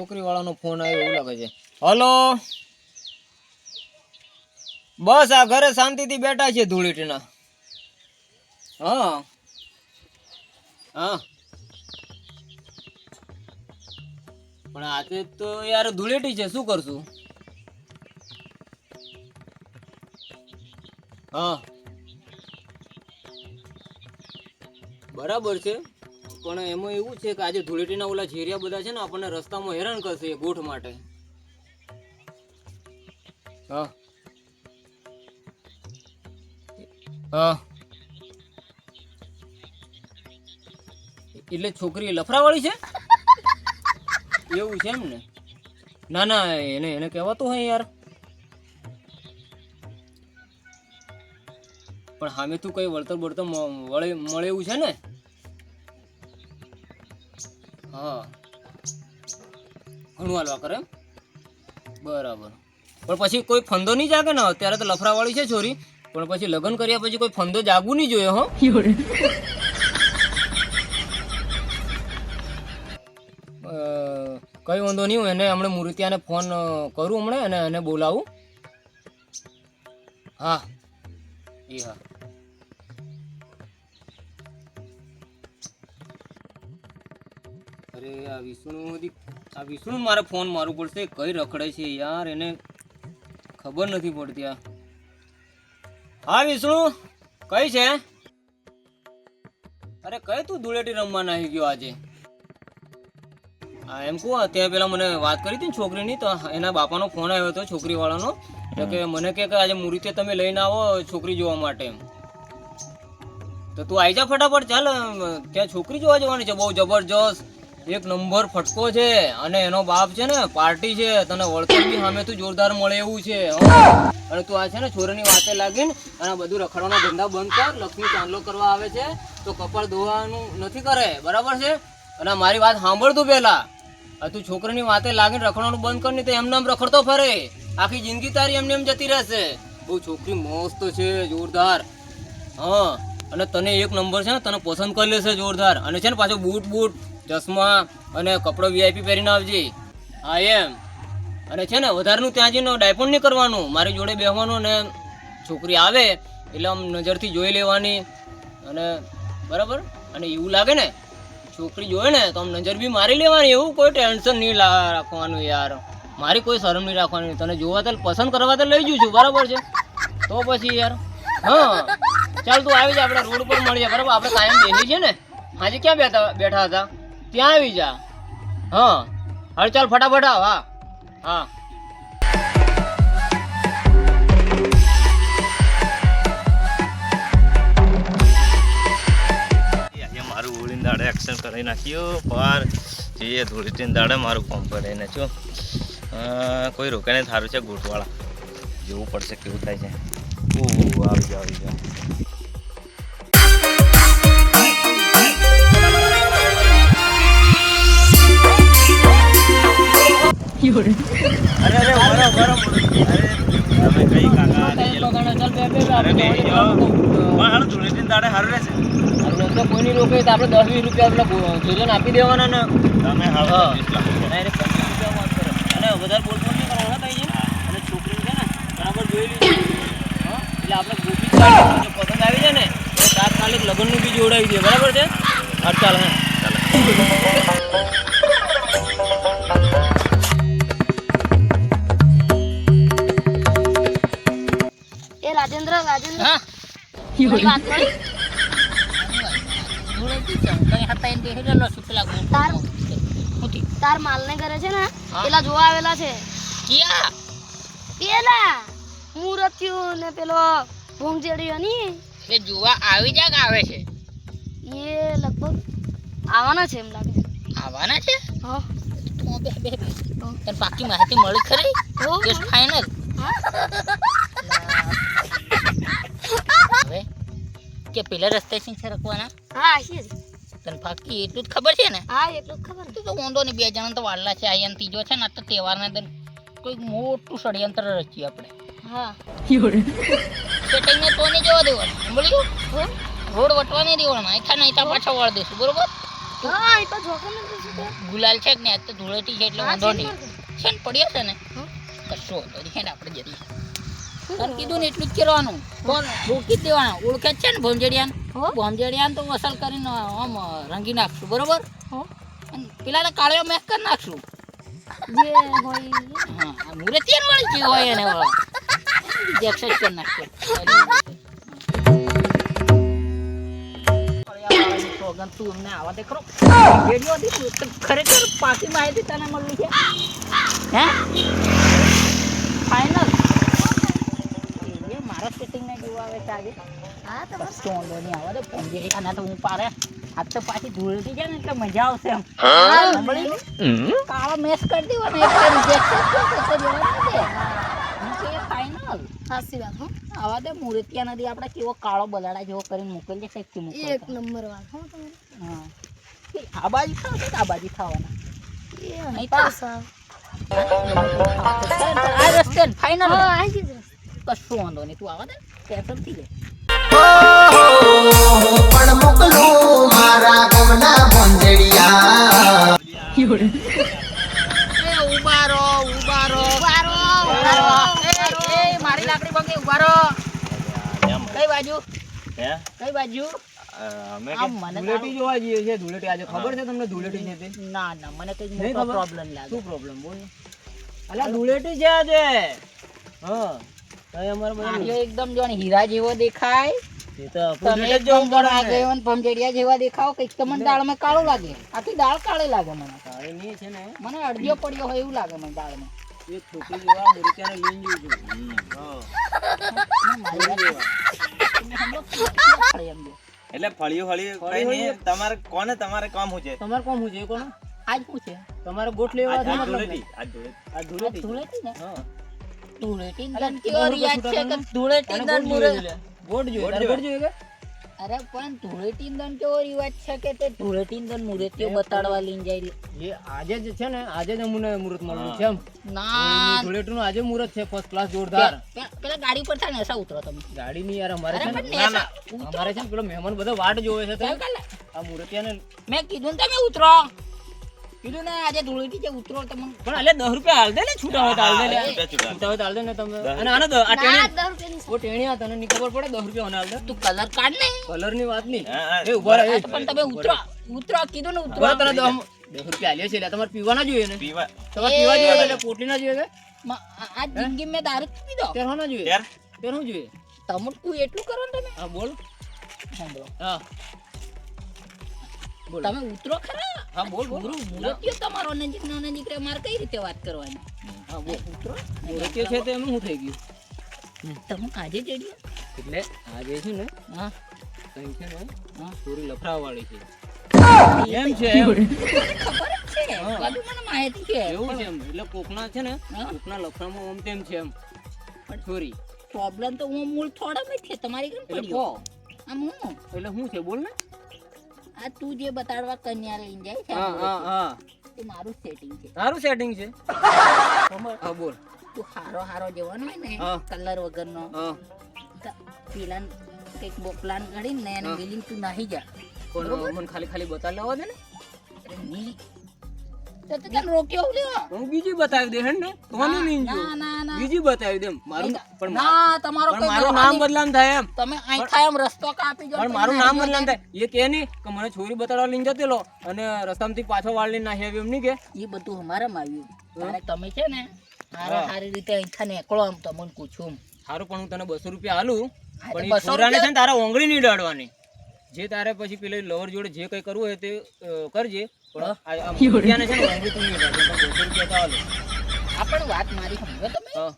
છોકરી વાળાનો ફોન આવ્યો એવું લાગે છે. હલો, બસ આ ઘરે શાંતિથી બેઠા છે ધૂળેટીના. હા હા, પણ આજે તો યાર ધૂળેટી છે, શું કરશું? હા બરાબર છે, પણ એમાં એવું છે કે આજે ધૂળેટીના ઓલા ઝેરિયા બધા છે ને આપણને રસ્તામાં હેરાન કરશે ગોઠ માટે. હા હા, એટલે છોકરી લફરાવાળી છે એવું છે એમ ને? ના ના, એને એને કહેવાતું હોય યાર. પણ સામે તું કઈ વળતર બળતર મળે એવું છે ને? હા, ઘણું હાલવા કરે એમ. બરાબર, પણ પછી કોઈ ફંદો નહીં જાગે ને? અત્યારે તો લફરાવાળી છે છોરી, પણ પછી લગ્ન કર્યા પછી કોઈ ફંદો જાગવું નહીં જોઈએ હો. કઈ વાંધો નહીં, હું એને હમણાં મૂર્તિયાને ફોન કરું હમણાં અને એને બોલાવું. હા એ હા. અરે આ વિષ્ણુ મારે ફોન મારવું પડશે. કઈ રખડે છે યાર, એને ખબર નથી પડતી. હા વિષ્ણુ, કઈ છે? અરે કઈ તું ધૂળેટી રમવા નાહી ગયો આજે? હા એમ કહું, અત્યારે પેલા મને વાત કરી હતી ને છોકરીની, તો એના બાપાનો ફોન આવ્યો હતો છોકરી વાળાનો. તો કે મને કે આજે મૂર્તિ તમે લઈને આવો છોકરી જોવા માટે. તો તું આવી જા ફટાફટ, ચાલ. ત્યાં છોકરી જોવા જવાની છે, બહુ જબરજસ્ત એક નંબર ફટકો છે. અને એનો બાપ છે ને પાર્ટી છે, તને વળતર બી સામે તું જોરદાર મળે એવું છે. અને તું આ છે ને છોરીની વાતે લાગીને અને બધું રખડવાના ધંધા બંધ કર. લક્ષ્મી ચાંદલો કરવા આવે છે તો કપાળ ધોવાનું નથી કરે, બરાબર છે? અને મારી વાત સાંભળ તું પેલા. તું છોકરીની વાતે લાગીને રખડવાનું બંધ કર, નહીં તો એમને એમ રખડતો ફરે. આખી જિંદગી તારી એમને એમ જતી રહેશે. બહુ છોકરી મસ્ત છે, જોરદાર. હા, અને તને એક નંબર છે ને, તને પસંદ કરી લેશે જોરદાર. અને છે ને પાછો બૂટ બૂટ ચશ્મા અને કપડો વીઆઈપી પહેરીને આવજે. હા એમ. અને છે ને વધારેનું ત્યાં જઈને ડાયપોન નહીં કરવાનું, મારી જોડે બેસવાનું. અને છોકરી આવે એટલે આમ નજરથી જોઈ લેવાની. અને બરાબર, અને એવું લાગે ને છોકરી જોવે ને તો આમ નજર બી મારી લેવાની. એવું કોઈ ટેન્શન નહીં રાખવાનું યાર, મારી કોઈ શરમ નહીં રાખવાની. તને જોવા તો પસંદ કરવા તો લઈ જઉં છું, બરાબર છે? તો પછી યાર હા, ચાલ તું આવી જા, આપણે રોડ ઉપર મળીએ, બરાબર? આપણે કાયમ બેસી છે ને, આજે ક્યાં બેઠા હતા ત્યાં આવી જા. હા હવે ચાલ ફટાફટ આવ. હા હા, મારું હોળીને દાડે એક્શન કરી નાખ્યું, પર જે ધૂળેટીને દાડે મારું કોમ કરી નાખ્યું. કોઈ રોકાઈને થારું છે ગોટવાળા, જોવું પડશે કેવું થાય છે. આવી જાઓ આવી જાઓ. અરે અરે બરો અરે તમે કઈ કાકા અરે નહીં જો પણ હાલ ધૂળેટીને દાડે સારું રહેશે. તો કોઈની રોકે તો આપણે 10-20 રૂપિયા પેલા જોજોને આપી દેવાના ને. તમે હાલ 20 લાખ ડાયરેક્ટ 25 રૂપિયા વાત કરો. અને વધારે બોલબોલ નહીં કરવાના થાય છે. અને છોકરી છે ને બરાબર જોઈ લીધી. હા, એટલે આપણે ગોપી જો પસંદ આવી જાય ને તો તાત્કાલિક લગ્નનું બી જોડાવી દે, બરાબર છે? હા ચાલ. હા રાજેન્દ્ર હા વાત કરી. તાર માલ ને ઘરે છે ને પેલા જોવા આવેલા છે. ક્યાં? પેલા મૂર્તિયું ને પેલો ભોંગજેડીયો ની એ જોવા આવી જા કે આવે છે? એ લગભગ આવવાના છે એમ લાગે. આવવાના છે? હા. તું બે તને પાકી માહિતી મળી ખરી? Case final? હવે કે પેલા રસ્તે થી સરકવાના? હા છે. તને પાકી એટલું જ ખબર છે ને? હા એટલું જ ખબર. તો વાંધો નહીં, 2 જણા તો વાળલા છે. આયન ત્રીજો છે ને, તો તહેવારના દિન કોઈ મોટું ષડયંત્ર રચીએ આપણે. હા. સેટિંગને તો નહીં જવા દેવાનું, સાંભળ્યું? રોડ વટવા નહીં દેવાના, અહીંથા નહીં પાછા વાળ દઈશું, બરોબર? હા એ તો જોખમ જ છે. ગુલાલ છે કે ને આજ તો ધૂળેટી છે એટલે હા, વાંધો છે ને નહીં. મારે. છે ને પડ્યા છે ને હા. કશો વાંધો નહીં છે ને આપણે જઈએ. તને કીધું ને એટલું જ કરવાનું. કોણ રોકી જ દેવાના. ઓળખે જ છે ને ભોમજડિયાન. હો? ભોમજડિયાન તો અસલ કરીને આમ રંગી નાખશું બરોબર. હો? અને પેલા કાળિયો મેક કરી નાખશું. જે હોય હા આ મુરતિયાન વાળી જે હોય એને એક્સરસાઇઝ કરી નાખશે. સોગન તું અમને આવા દે ખરો. રેડિયો હતી તું ખરેખર પાકી માહિતી તને મળી છે હે ફાઇનલ એ મારા સેટિંગ ને જોવા આવે છે આજે. હા તો બસ કશો વાંધો નહીં આવા દે પંજે આના તો હું પારે આજ તો પાછી ધૂળેટી છે ને એટલે મજા આવશે એમ. સાંભળી? કાળો મેસ કરી દેવાનો એટલે રિજેક્શન થશે દેવાનું છે. હું કે ફાઇનલ સાચી વાત હો. આવા દે મૂર્તિયા નદી આપણે કેવો કાળો બલાડા જેવો કરીને મોકલીએ કંઈક મોકલતા. એક નંબર વાત હો તમારી. હા આ બાજુ ખાવ કે આ બાજુ ખાવાના એ નહીં પાછા. આ રસ્તે ફાઇનલ હા આવી જ કશું વાંધો નહીં તું આવા દે ટેન્શન થઈ જાય. પણ મોકલો મારા ગમના ભોંજડિયા એ ઉભા રહો ઉભા રહો વારો એ મારી લાકડી બગડી ઉભા રહો. કઈ બાજુ હે કઈ બાજુ અમે આમ મને ધૂળેટી જોવા જઈએ છે. ધૂળેટી આજે ખબર છે તમને ધૂળેટી છે તે? ના ના મને કઈ નહીં મોટો ખબર? પ્રોબ્લેમ લાગે. શું પ્રોબ્લેમ બોલ ને. અલા ધૂળેટી છે આજે. હા તઈ અમારે બધા આર્યો એકદમ જો ને હીરા જેવો દેખાય. એ તો તમે ધૂળેટી જ એકદમ જોવું પડે ને. આગેવાન ભમજડિયા જેવા દેખાવ કંઈક તો મને દાળમાં કાળું લાગે. આખી દાળ કાળી લાગે મને. કાળી નહીં છે ને મને અડજો પડ્યો હોય એવું લાગે મને દાળમાં. એક છોકરી જેવા મૂર્તિયાને લઈને જવું છું. હા મારી વાત તમે સમજો ફળી એમ જો. એટલે ફળિયું કઈ નહીં તમારે કોને તમારે કામ શું છે તમારે કોમ હું છે કોણ આજ શું છે તમારે ગોઠ લેવા આજ છે મતલબ ધૂળેટી આજ ધૂળેટી આ આજ ધૂળેટી ધૂળેટી ને હા ધૂળેટી અલા, દન કેવો રિયાજ છે કે ધૂળેટી આને દન ગોઠ મુરે જોઈએ લે. ગોઠ જોઈએ ગોઠ તારે ગોઠ જોઈએ. જોઈએ કે અરે પણ ધૂળેટી દન કેવો રિવાજ છે કે તે ધૂળેટી દન મુરેતીઓ બતાડવા લઈને જાય. એ આજે જ છે ને આજે જ અમને મુહૂર્ત મળ્યું છે એમ ના ધૂળેટીનું આજે મુહૂર્ત છે ફર્સ્ટ ક્લાસ જોરદાર પેલા ગાડી પર થાય ને એસા ઉતરો તમે. ગાડી ની યાર અમારે અરે છે પણ ને નેસા ઉતરો. અમારે છે ને પેલો મહેમાન બધા વાટ જોવે છે તો ચાલ કાલે. આ મૂર્તિયાને મેં કીધું ને તમે ઉતરો કીધું ને આજે ધૂળેટી છે ઉતરો તમને. પણ અલે 10 રૂપિયા હાલ દે ને છૂટા હોય તો હાલ દે લે રૂપિયા છૂટા. છૂટા હોય તો હાલ દે ને તમે દસ અને આનો આ ના ટેણી 10 રૂપિયાની ઓ ટેણી આ તને ની ખબર પડે 10 રૂપિયા ઓને હાલ દે તું કલર કાઢ ને. કલર ની વાત નહીં હા, હા. એ ઉભા રહે પણ તમે ઉતરો ઉતરો કીધું ને ઉતરો. ઉભા તને 10 રૂપિયા આલ્યા છે એટલે તમારે પીવાના જોઈએ ને પીવા તમારે પીવા જોઈએ એટલે પોટલી ના જોઈએ કે આ જિંદગી મેં દારૂ જ પીધો. ત્યારે હોના જોઈએ ત્યાર ત્યારે શું જોઈએ તમુકું એટલું કરો ને તમે. હા બોલ સાંભળો હા બોલ તમે ઉતરો ખરા. હા બોલ બોલ પૂરું મુરતિયો તમારો નજીક નો નજીક રે મારે કઈ રીતે વાત કરવાની. હા બોલ ઉતરો મૂર્તિઓ છે તો એમ શું થઈ ગયું તમે આજે જડ્યો. એટલે આ જે છે ને હા કઈ છે ને હા થોડી લફરાવા વાળી છે એમ છે એમ. ખબર જ છે બધું મને માહિતી છે. એવું છે એમ એટલે કોકના છે ને હા. કોકના લફરામાં ઓમ તેમ છે એમ છોરી પ્રોબ્લેમ તો હું મૂળ થોડામાં જ છે તમારી કેમ એટલે પડ્યો. કો આમ હું એટલે શું છે બોલ ને આ તું જે બતાડવા કન્યા લઈને જાય છે હા હા હા એ મારું સેટિંગ છે. સારું સેટિંગ છે ખબર હા બોલ તું હારો હારો જવાનો હોય ને હા. કલર વગરનો હા તો પેલા કંઈક પ્લાન કરીને ને એને હા. મિલિંગ તું નાહી જા. પણ મને ખાલી ખાલી બતાવી લેવા દે ને અરે ની તો તને રોક્યો હું લેવા. હું બીજી બતાવી દે હે ને તો નહીં નહીં જો ના ના ના બીજી બતાવી દે મારું પણ ના તમારો પણ કોઈ મારું બહાના નામ નહીં. બદલામ થાય એમ તમે અહીં થાય એમ રસ્તો કાપી જો પણ મારું નામ બદલામ થાય એ કે નહીં કે મને છોરી બતાડવા લઈને જતેલો અને રસ્તામાંથી પાછો વાળ લઈને નાહી આવ્યો એમ નહીં કે એ બધું અમારામાં આવ્યું. તારે તમે છે ને હા. સારી રીતે અહીંથી નીકળો આમ તમને પૂછું. સારું પણ હું તને 200 રૂપિયા હાલું હા, પણ તો એ 200 છોરાને છે રૂપિયા? ને તારા ઓંગળી નહીં ડાળવાની જે તારે પછી પેલી લવર જોડે જે કઈ કરવું હોય તે કરજે પણ આ મૂર્તિયાને છે ને ઓંગળી તું નહીં ડાળતી. 200 રૂપિયા તો હાલો આ પણ વાત મારી સમજો તમે. હા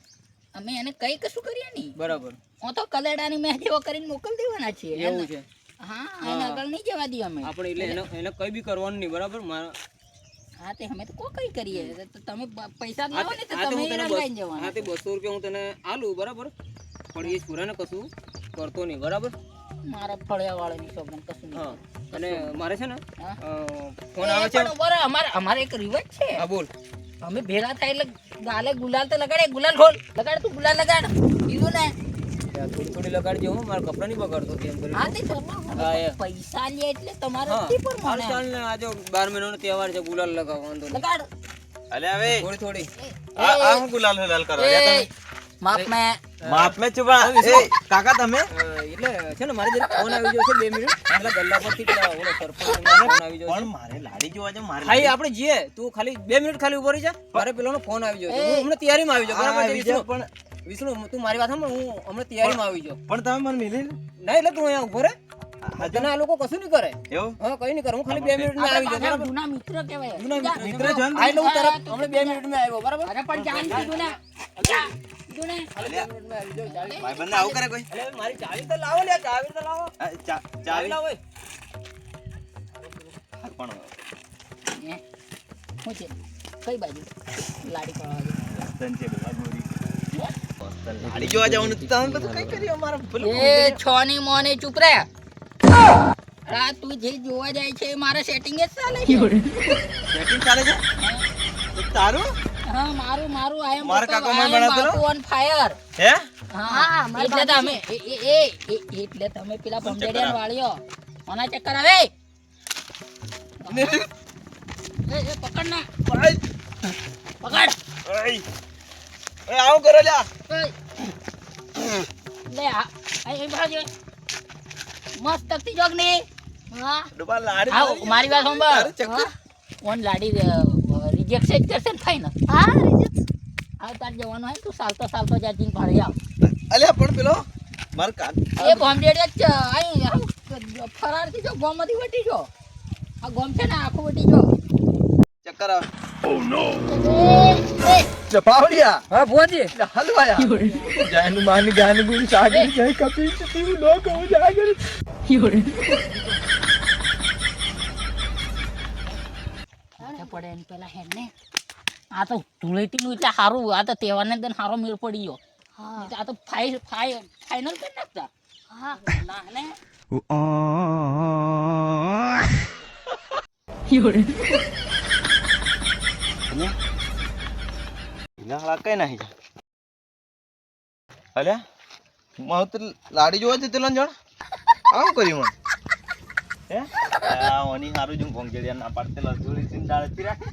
અમે એને કઈ કશું કરીએ નહીં. બરાબર હું તો કલેડાની મેં જેવો કરીને મોકલી દેવાના છીએ. એવું છે હા એને આગળ નહીં જવા દઈએ અમે. આપણે એટલે એને કઈ બી કરવાનું નહીં બરાબર મારા હા તે અમે તો કોઈ કઈ કરીએ તો તમે પૈસા લાવો ને તો હા તે તમે હું તને એને લઈને હા જવાના. તે 200 રૂપિયા હું તને આલું બરાબર પણ એ છોરાને કશું કરતો નહીં બરાબર મારા ફળિયા વાળાની સોગન કશું નહીં. હા અને મારે છે ને હા? ફોન આવે છે પણ ઉભો રહો, અમારે એક રિવાજ છે. હા બોલ અમે ભેગા થાય એટલે ગાલે ગુલાલ તો લગાડે. ગુલાલ ખોલ લગાડ તું ગુલાલ લગાડ કીધું ને થોડી થોડી લગાડજો હો, મારા કપડા નહીં બગાડતો કેમ કરી. હા તે ચલો હા, એ. પૈસા લે એટલે તમારે હા તી પર હાલ મને ચાલ ને, આજે 12 મહિનાનો તહેવાર છે, ગુલાલ લગાવ વાંધો નહીં. લગાડ અલે હવે થોડી થોડી આ હું ગુલાલ હલાલ કરો એ માપ મે માપ મે ચુપા એ કાકા તમે એટલે છે ને મારે જરા ફોન આવી ગયો છે 2 મિનિટ એટલે ગલ્લા પરથી પેલા ઓલો સરપંચ ફોન આવી ગયો પણ મારે લાડી જોવા છે મારે ખાલી આપણે જઈએ, તું ખાલી 2 મિનિટ ખાલી ઉભો રહી જા, મારે પેલાનો ફોન આવી ગયો છે, હું હમણાં તૈયારીમાં આવી જાઉં, બરાબર છે વિષ્ણુ? વિષ્ણુ તું મારી વાત સાંભળ, હું હમણાં તૈયારીમાં આવી જાઉં. પણ તમે મને મિલી નહીં એટલે તું અહીંયા ઉભો રહે, તને આ લોકો કશું નહીં કરે. એવું હા કઈ નહીં કરે, હું ખાલી 2 મિનિટમાં આવી જાઉં, બરાબર? જૂના મિત્ર કહેવાય મિત્ર છો ને આ એટલે હું તરત હમણાં 2 મિનિટમાં આવ્યો, બરાબર? અરે પણ જાન કીધું ને જા, કીધું ને ખાલી 2 મિનિટમાં આવી જાઉં, ચાવી. ભાઈ બંને આવું કરે કોઈ અલે મારી ચાવી તો લાવો લે, ચાવી તો લાવો, ચાવી ચાવી લાવો એ. પણ હે, શું છે કઈ બાજુ લાડી પડવા સંજય બાબા ગોરી લાડી જોવા જવાનું તો તમે બધું કઈ કર્યું અમારા પેલું એ છોની મોની ચૂપ રે આ તું જે જોવા જાય છે એ મારે સેટિંગ જ ચાલે છે સેટિંગ ચાલે છે તો તારું હા મારું મારું આયમ મારા કાકો મને બનાવતો હતો? ઓન ફાયર હે હા એટલે તમે એટલે તમે પેલા ભમજડિયાન વાળ્યો ઓના ચક્કર આવે એ પકડ ના પકડ એ આવું કરો લ્યા લે આ અહીં ભાગે મસ્ત તકતી જોગની હા ડુબા લાડી હા મારી વાત તારું સાંભળ ચક્કર ઓન લાડી રિજેક્ટ જ કરશે ને ફાઈનલ હા રિજેક્ટ આ તાર જવાનું હોય તું સાલતો જા જીન ભાડે આવ અલ્યા પણ પેલો માર કાક એ ભમજડિયા જ અહીં ફરાર થી જો ગોમમાંથી વટી જો આ ગોમ છે ને આખું વટી જો ચક્કર આવે એ ચપાવડિયા હા ભુવાજી, હલવાયા જાનું માન ગાન ગુણ સાગર જય કપિલ તું લોક હો જાગર પડે એની પેલા હેડ ને આ તો ધૂળેટી નું એટલે સારું આ તો તહેવારને દન સારો મેળ પડી ગયો હા આ તો ફાઈનલ કરી નાખતા હા ના ને ઇલા કઈ નહીં અલ્યા મારું તો લાડી જોવા છે તેલો જણ આવું કર્યું મને હે આ ઓની હારું જ ભોંગેડિયા ના પાડતેલા ધૂળી ચિંતાળે ચિરાકે